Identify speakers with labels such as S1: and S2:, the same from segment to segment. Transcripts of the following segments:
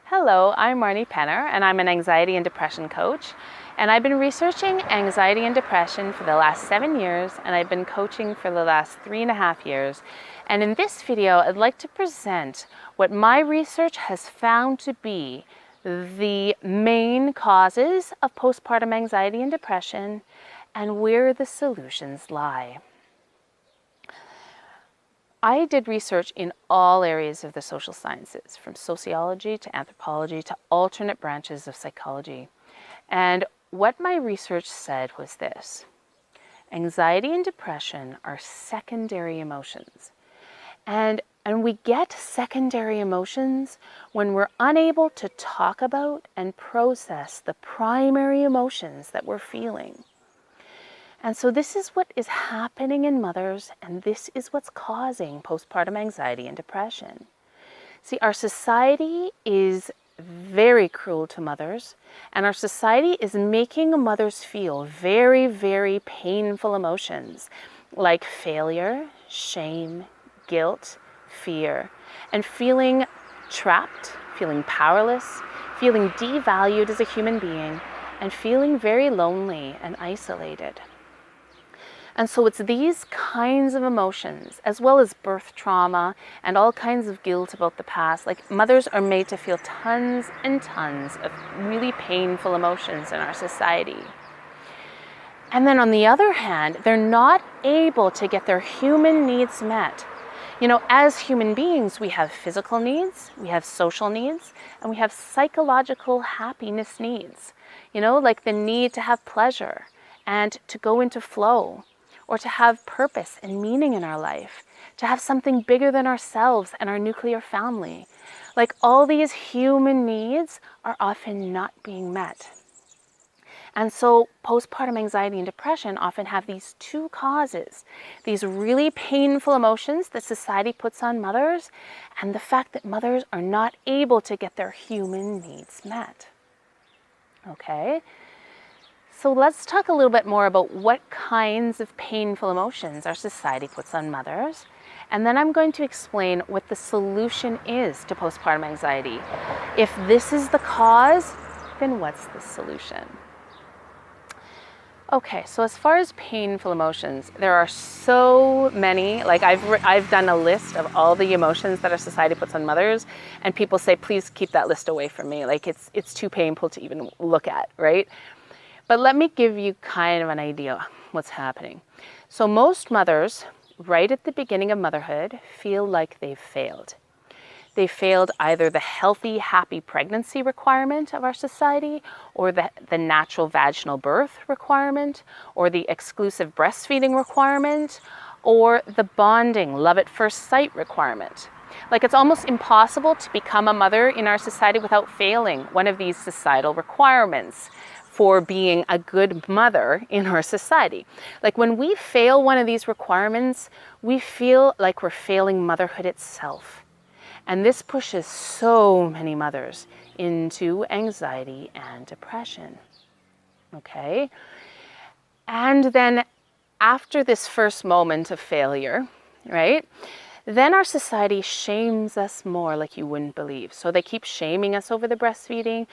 S1: Hello, I'm Marni Penner, and I'm an anxiety and depression coach. And I've been researching anxiety and depression for the last 7 years, and I've been coaching for the last 3.5 years. And in this video, I'd like to present what my research has found to be the main causes of postpartum anxiety and depression and where the solutions lie. I did research in all areas of the social sciences, from sociology to anthropology to alternate branches of psychology. And what my research said was this: anxiety and depression are secondary emotions. And we get secondary emotions when we're unable to talk about and process the primary emotions that we're feeling. And so this is what is happening in mothers, and this is what's causing postpartum anxiety and depression. See, our society is very cruel to mothers, and our society is making mothers feel very, very painful emotions like failure, shame, guilt, fear, and feeling trapped, feeling powerless, feeling devalued as a human being, and feeling very lonely and isolated. And so it's these kinds of emotions, as well as birth trauma and all kinds of guilt about the past. Like, mothers are made to feel tons and tons of really painful emotions in our society. And then on the other hand, they're not able to get their human needs met. You know, as human beings, we have physical needs, we have social needs, and we have psychological happiness needs. You know, like the need to have pleasure and to go into flow, or to have purpose and meaning in our life, to have something bigger than ourselves and our nuclear family. Like, all these human needs are often not being met. And so postpartum anxiety and depression often have these two causes: these really painful emotions that society puts on mothers, and the fact that mothers are not able to get their human needs met. Okay? So let's talk a little bit more about what kinds of painful emotions our society puts on mothers. And then I'm going to explain what the solution is to postpartum anxiety. If this is the cause, then what's the solution? Okay, so as far as painful emotions, there are so many. Like, I've done a list of all the emotions that our society puts on mothers, and people say, please keep that list away from me. Like, it's too painful to even look at, right? But let me give you kind of an idea what's happening. So most mothers, right at the beginning of motherhood, feel like they've failed. They failed either the healthy, happy pregnancy requirement of our society, or the natural vaginal birth requirement, or the exclusive breastfeeding requirement, or the bonding, love at first sight requirement. Like, it's almost impossible to become a mother in our society without failing one of these societal requirements for being a good mother in our society. Like, when we fail one of these requirements, we feel like we're failing motherhood itself. And this pushes so many mothers into anxiety and depression. Okay? And then after this first moment of failure, right? Then our society shames us more like you wouldn't believe. So they keep shaming us over the breastfeeding.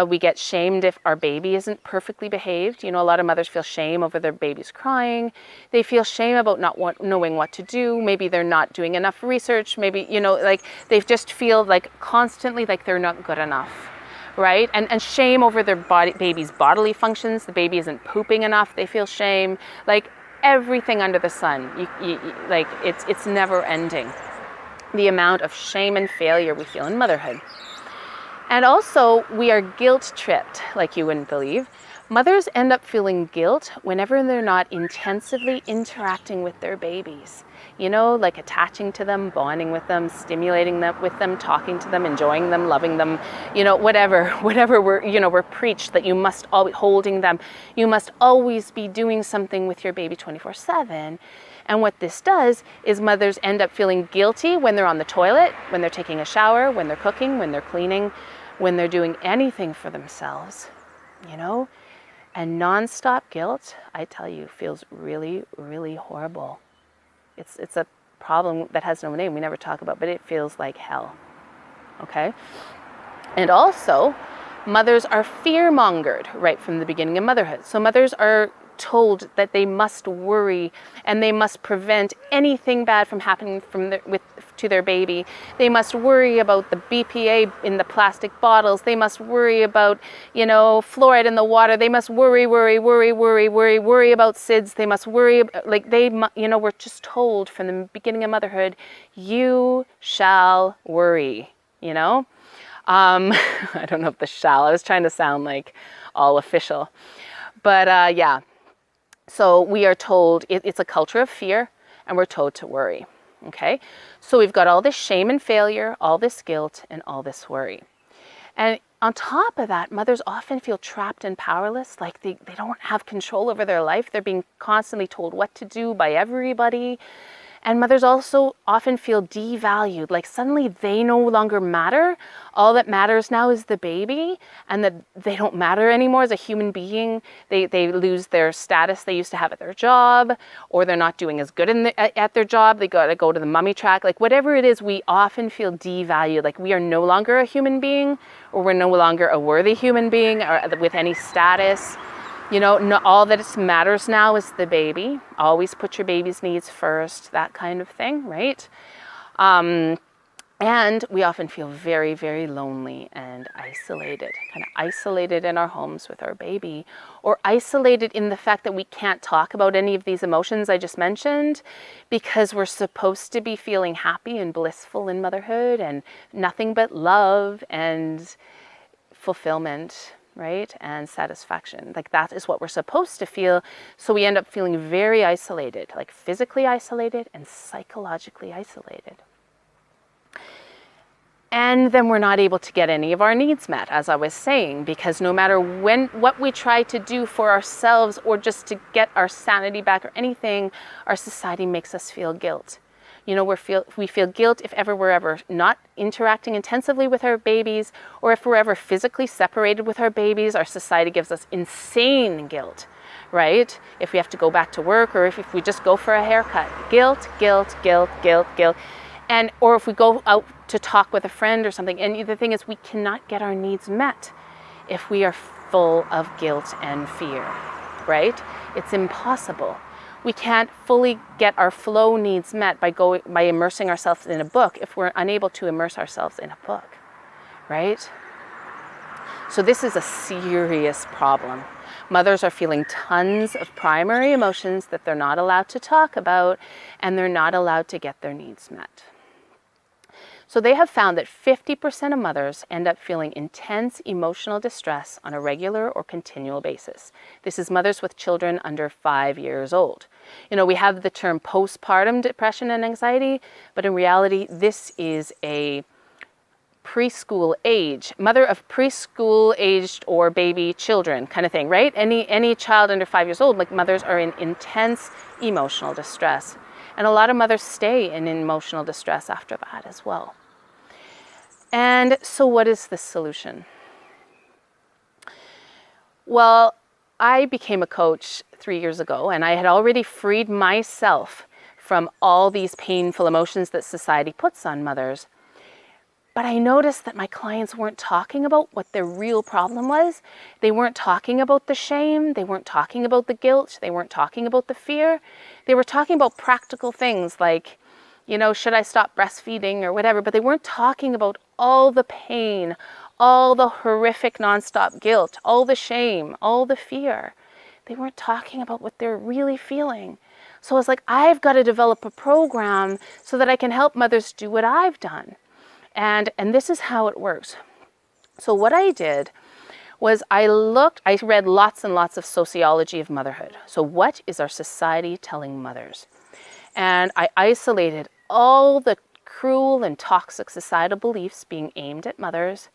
S1: We get shamed if our baby isn't perfectly behaved. You know, a lot of mothers feel shame over their babies crying. They feel shame about not knowing what to do. Maybe they're not doing enough research. Maybe, you know, like they just feel like constantly like they're not good enough, right? And shame over their baby's bodily functions. The baby isn't pooping enough. They feel shame. Like, everything under the sun. Like, it's never ending, the amount of shame and failure we feel in motherhood. And also, we are guilt tripped like you wouldn't believe. Mothers end up feeling guilt whenever they're not intensively interacting with their babies. You know, like attaching to them, bonding with them, stimulating them with them, talking to them, enjoying them, loving them, you know, whatever we're preached that you must always holding them. You must always be doing something with your baby 24/7. And what this does is mothers end up feeling guilty when they're on the toilet, when they're taking a shower, when they're cooking, when they're cleaning, when they're doing anything for themselves, you know? And nonstop guilt, I tell you, feels really, really horrible. It's a problem that has no name we never talk about, but it feels like hell, okay? And also, mothers are fear-mongered right from the beginning of motherhood. So mothers are told that they must worry and they must prevent anything bad from happening to their baby. They must worry about the BPA in the plastic bottles. They must worry about, fluoride in the water. They must worry about SIDS. They must worry, we're just told from the beginning of motherhood, you shall worry, I don't know if the shall, I was trying to sound like all official, but yeah. So we are told it's a culture of fear, and we're told to worry, okay? So we've got all this shame and failure, all this guilt, and all this worry. And on top of that, mothers often feel trapped and powerless, like they don't have control over their life. They're being constantly told what to do by everybody. And mothers also often feel devalued, like suddenly they no longer matter. All that matters now is the baby, and that they don't matter anymore as a human being. They lose their status they used to have at their job, or they're not doing as good at their job. They got to go to the mummy track. Like whatever it is, we often feel devalued, like we are no longer a human being, or we're no longer a worthy human being or with any status. All that matters now is the baby. Always put your baby's needs first, that kind of thing, right? And we often feel very, very lonely and isolated, kind of isolated in our homes with our baby, or isolated in the fact that we can't talk about any of these emotions I just mentioned because we're supposed to be feeling happy and blissful in motherhood and nothing but love and fulfillment, right? And satisfaction. Like that is what we're supposed to feel. So we end up feeling very isolated, like physically isolated and psychologically isolated. And then we're not able to get any of our needs met, as I was saying, because no matter what we try to do for ourselves or just to get our sanity back or anything, our society makes us feel guilt. We feel guilt if we're ever not interacting intensively with our babies, or if we're ever physically separated with our babies. Our society gives us insane guilt, right? If we have to go back to work, or if we just go for a haircut, guilt. Or if we go out to talk with a friend or something. And the thing is, we cannot get our needs met if we are full of guilt and fear, right? It's impossible. We can't fully get our flow needs met by immersing ourselves in a book if we're unable to immerse ourselves in a book, right? So this is a serious problem. Mothers are feeling tons of primary emotions that they're not allowed to talk about, and they're not allowed to get their needs met. So they have found that 50% of mothers end up feeling intense emotional distress on a regular or continual basis. This is mothers with children under 5 years old. We have the term postpartum depression and anxiety, but in reality, this is a preschool age, mother of preschool aged or baby children kind of thing, right? Any child under 5 years old, like mothers are in intense emotional distress. And a lot of mothers stay in emotional distress after that as well. And so what is the solution? Well, I became a coach 3 years ago, and I had already freed myself from all these painful emotions that society puts on mothers. But I noticed that my clients weren't talking about what their real problem was. They weren't talking about the shame. They weren't talking about the guilt. They weren't talking about the fear. They were talking about practical things like, should I stop breastfeeding or whatever? But they weren't talking about all the pain, all the horrific nonstop guilt, all the shame, all the fear. They weren't talking about what they're really feeling. So I was like, I've got to develop a program so that I can help mothers do what I've done. And this is how it works. So what I did was I read lots and lots of sociology of motherhood. So what is our society telling mothers? And I isolated all the cruel and toxic societal beliefs being aimed at mothers,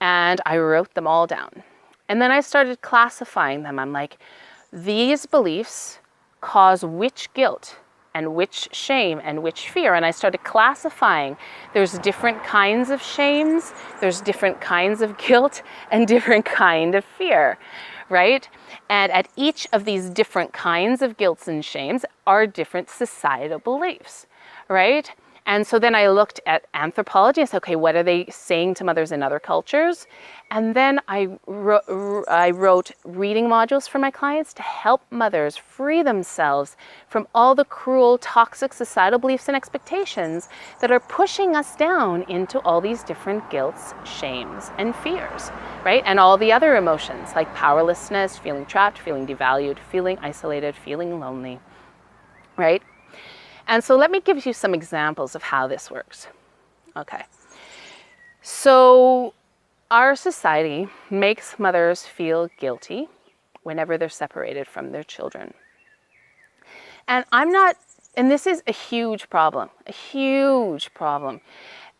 S1: and I wrote them all down. And then I started classifying them. I'm like, these beliefs cause which guilt and which shame and which fear. And I started classifying. There's different kinds of shames, there's different kinds of guilt, and different kind of fear, right? And at each of these different kinds of guilts and shames are different societal beliefs, right? And so then I looked at anthropology. I said, okay, what are they saying to mothers in other cultures? And then I wrote reading modules for my clients to help mothers free themselves from all the cruel, toxic societal beliefs and expectations that are pushing us down into all these different guilts, shames, and fears, right? And all the other emotions like powerlessness, feeling trapped, feeling devalued, feeling isolated, feeling lonely, right? And so let me give you some examples of how this works. Okay. So our society makes mothers feel guilty whenever they're separated from their children. And this is a huge problem.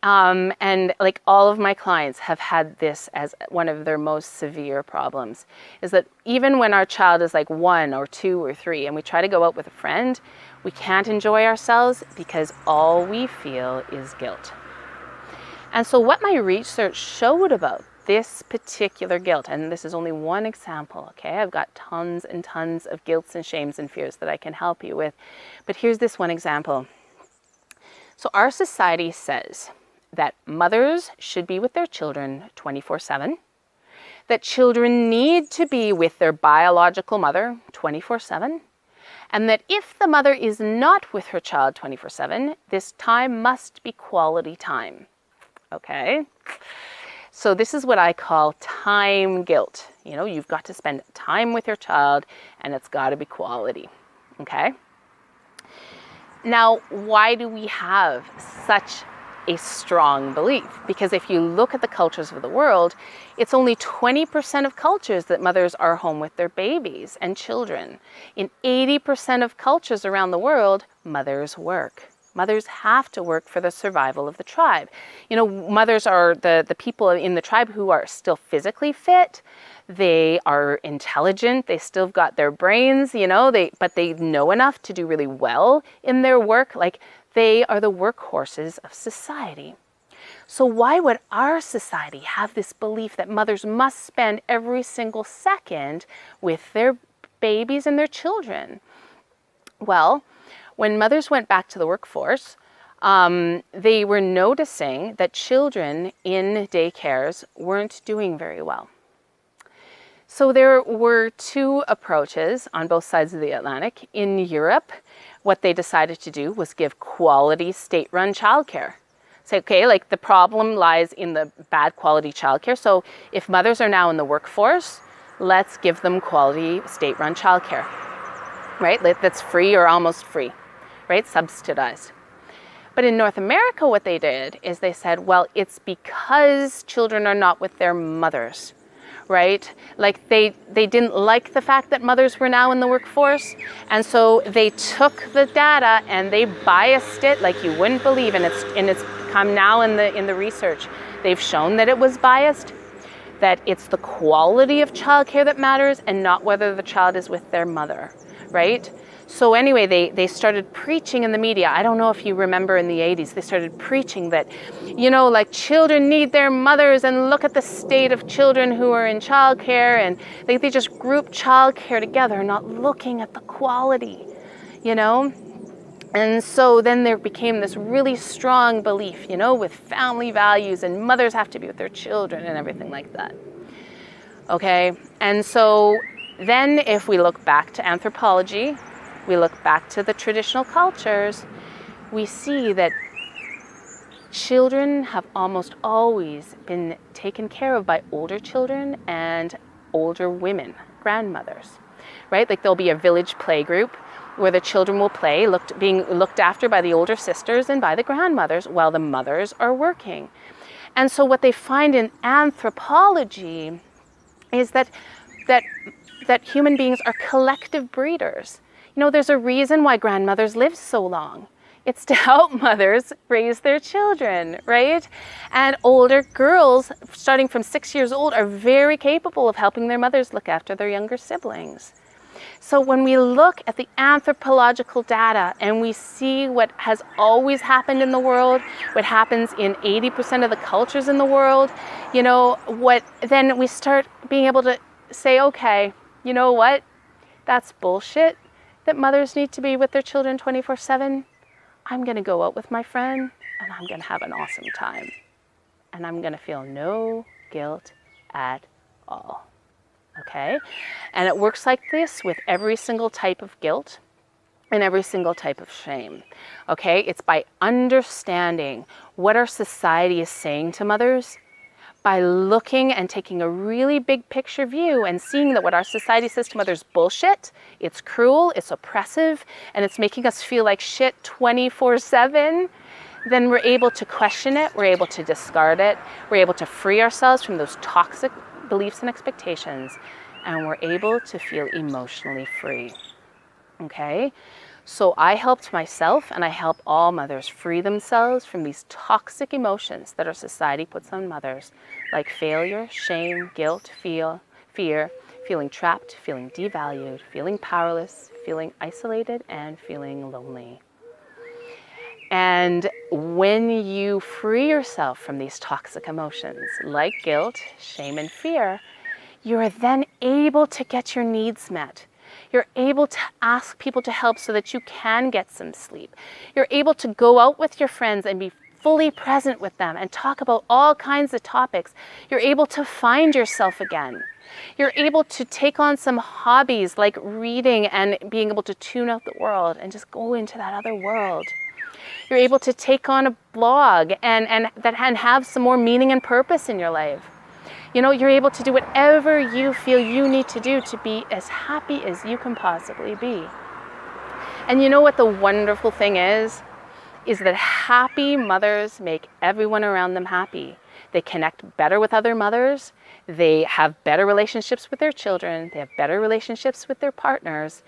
S1: And like all of my clients have had this as one of their most severe problems, is that even when our child is like 1 or 2 or 3 and we try to go out with a friend, we can't enjoy ourselves because all we feel is guilt. And so what my research showed about this particular guilt, and this is only one example, okay? I've got tons and tons of guilts and shames and fears that I can help you with. But here's this one example. So our society says that mothers should be with their children 24/7, that children need to be with their biological mother 24/7, and that if the mother is not with her child 24/7, this time must be quality time. Okay? So this is what I call time guilt. You know, you've got to spend time with your child and it's got to be quality. Okay? Now, why do we have such a strong belief? Because if you look at the cultures of the world, it's only 20% of cultures that mothers are home with their babies and children. In 80% of cultures around the world, mothers work. Mothers have to work for the survival of the tribe. You know, mothers are the people in the tribe who are still physically fit. They are intelligent. They still got their brains, you know, but they know enough to do really well in their work. Like, they are the workhorses of society. So why would our society have this belief that mothers must spend every single second with their babies and their children? Well, when mothers went back to the workforce, they were noticing that children in daycares weren't doing very well. So there were 2 approaches on both sides of the Atlantic. In Europe, what they decided to do was give quality state-run childcare. Say, okay, like the problem lies in the bad quality childcare. So if mothers are now in the workforce, let's give them quality state-run childcare, right? That's free or almost free, right? Subsidized. But in North America, what they did is they said, well, it's because children are not with their mothers, right? Like they didn't like the fact that mothers were now in the workforce. And so they took the data and they biased it like you wouldn't believe. And it's come now in the research. They've shown that it was biased, that it's the quality of childcare that matters and not whether the child is with their mother, right? So anyway, they started preaching in the media. I don't know if you remember in the 80s, they started preaching that, you know, like children need their mothers and look at the state of children who are in childcare, and they just group childcare together, not looking at the quality, you know? And so then there became this really strong belief, you know, with family values and mothers have to be with their children and everything like that. Okay, and so then if we look back to anthropology, we look back to the traditional cultures, we see that children have almost always been taken care of by older children and older women, grandmothers, right? Like there'll be a village play group where the children will play, being looked after by the older sisters and by the grandmothers while the mothers are working. And so what they find in anthropology is that human beings are collective breeders. You know, there's a reason why grandmothers live so long. It's to help mothers raise their children, right? And older girls, starting from 6 years old, are very capable of helping their mothers look after their younger siblings. So when we look at the anthropological data and we see what has always happened in the world, what happens in 80% of the cultures in the world, you know, then we start being able to say, okay, you know what? That's bullshit. That mothers need to be with their children 24/7. I'm going to go out with my friend and I'm going to have an awesome time. And I'm going to feel no guilt at all. Okay? And it works like this with every single type of guilt and every single type of shame. Okay? It's by understanding what our society is saying to mothers, by looking and taking a really big picture view and seeing that what our society says to mothers is bullshit, it's cruel, it's oppressive, and it's making us feel like shit 24/7, then we're able to question it, we're able to discard it, we're able to free ourselves from those toxic beliefs and expectations, and we're able to feel emotionally free. Okay? So I helped myself and I help all mothers free themselves from these toxic emotions that our society puts on mothers, like failure, shame, guilt, fear, feeling trapped, feeling devalued, feeling powerless, feeling isolated, and feeling lonely. And when you free yourself from these toxic emotions, like guilt, shame, and fear, you are then able to get your needs met. You're able to ask people to help so that you can get some sleep. You're able to go out with your friends and be fully present with them and talk about all kinds of topics. You're able to find yourself again. You're able to take on some hobbies like reading and being able to tune out the world and just go into that other world. You're able to take on a blog and have some more meaning and purpose in your life. You know, you're able to do whatever you feel you need to do to be as happy as you can possibly be. And you know what the wonderful thing is that happy mothers make everyone around them happy. They connect better with other mothers. They have better relationships with their children. They have better relationships with their partners.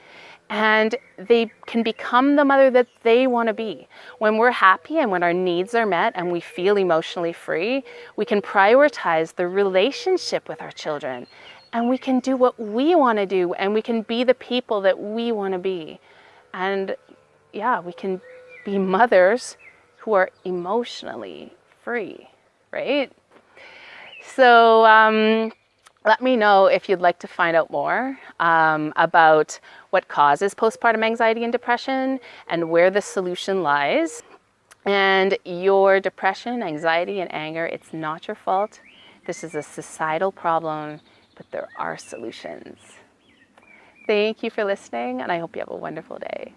S1: And they can become the mother that they want to be. When we're happy and when our needs are met and we feel emotionally free, we can prioritize the relationship with our children. And we can do what we want to do, and we can be the people that we want to be. And yeah, we can be mothers who are emotionally free, right? So let me know if you'd like to find out more about what causes postpartum anxiety and depression and where the solution lies. And your depression, anxiety, and anger, it's not your fault. This is a societal problem, but there are solutions. Thank you for listening, and I hope you have a wonderful day.